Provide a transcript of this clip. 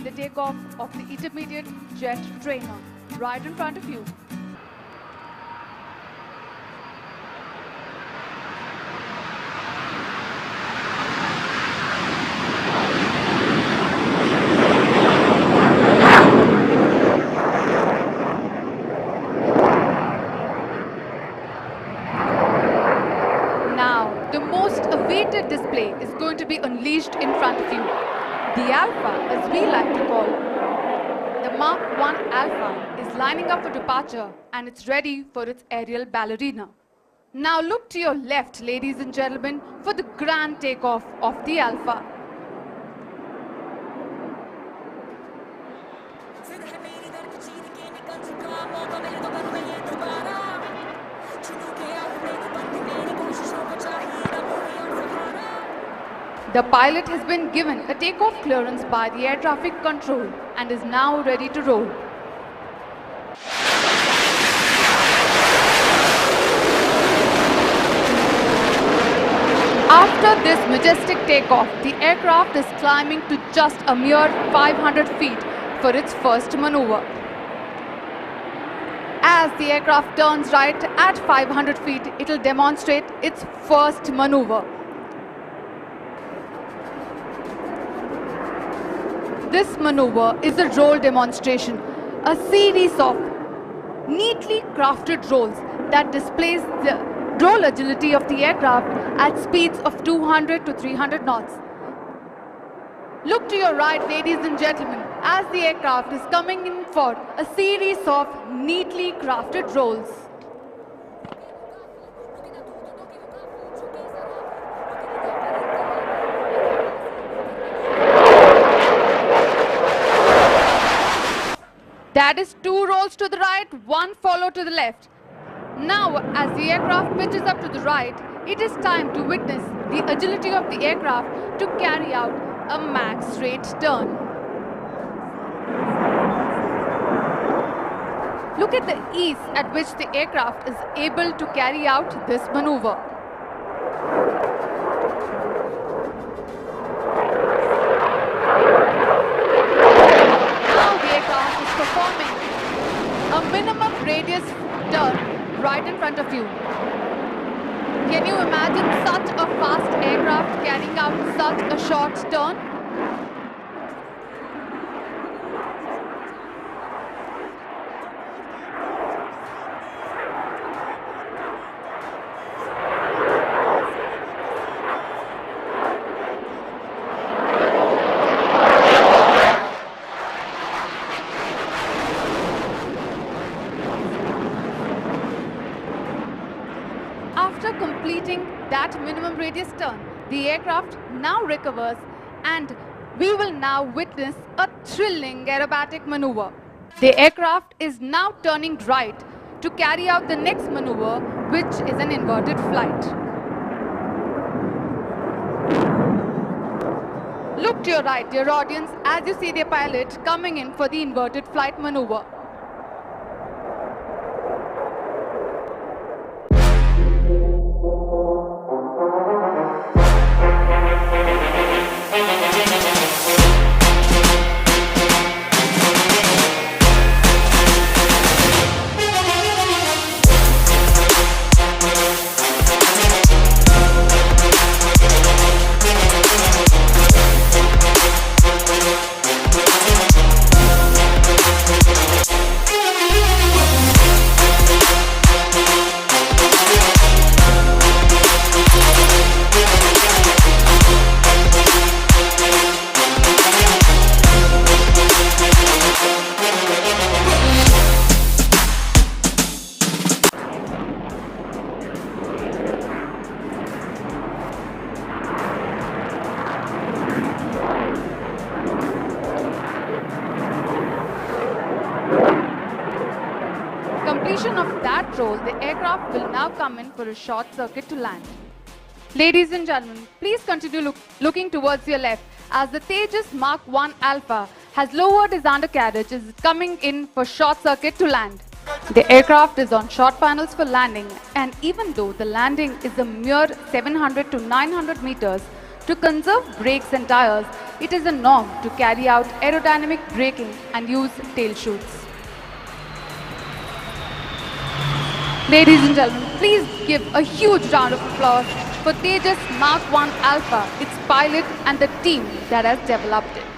the takeoff of the intermediate jet trainer right in front of you. Now, the most awaited display is going to be unleashed in front of you. The Alpha, as we like to call the Mark 1 Alpha, is lining up for departure and it's ready for its aerial ballerina. Now look to your left, ladies and gentlemen, for the grand takeoff of the Alpha. The pilot has been given a takeoff clearance by the air traffic control and is now ready to roll. After this majestic takeoff, the aircraft is climbing to just a mere 500 feet for its first maneuver. As the aircraft turns right at 500 feet, it will demonstrate its first maneuver. This maneuver is a roll demonstration, a series of neatly crafted rolls that displays the roll agility of the aircraft at speeds of 200 to 300 knots. Look to your right, ladies and gentlemen, as the aircraft is coming in for a series of neatly crafted rolls. That is 2 rolls to the right, 1 follow to the left. Now, as the aircraft pitches up to the right, it is time to witness the agility of the aircraft to carry out a max rate turn. Look at the ease at which the aircraft is able to carry out this maneuver. Performing a minimum radius turn right in front of you. Can you imagine such a fast aircraft carrying out such a short turn? After completing that minimum radius turn, the aircraft now recovers and we will now witness a thrilling aerobatic maneuver. The aircraft is now turning right to carry out the next maneuver, which is an inverted flight. Look to your right, dear audience, as you see the pilot coming in for the inverted flight maneuver. Completion of that roll, the aircraft will now come in for a short circuit to land. Ladies and gentlemen, please continue looking towards your left as the Tejas Mark 1 Alpha has lowered his undercarriage, is coming in for short circuit to land. The aircraft is on short panels for landing, and even though the landing is a mere 700 to 900 meters, to conserve brakes and tires, it is a norm to carry out aerodynamic braking and use tail shoots. Ladies and gentlemen, please give a huge round of applause for Tejas Mark 1 Alpha, its pilot and the team that has developed it.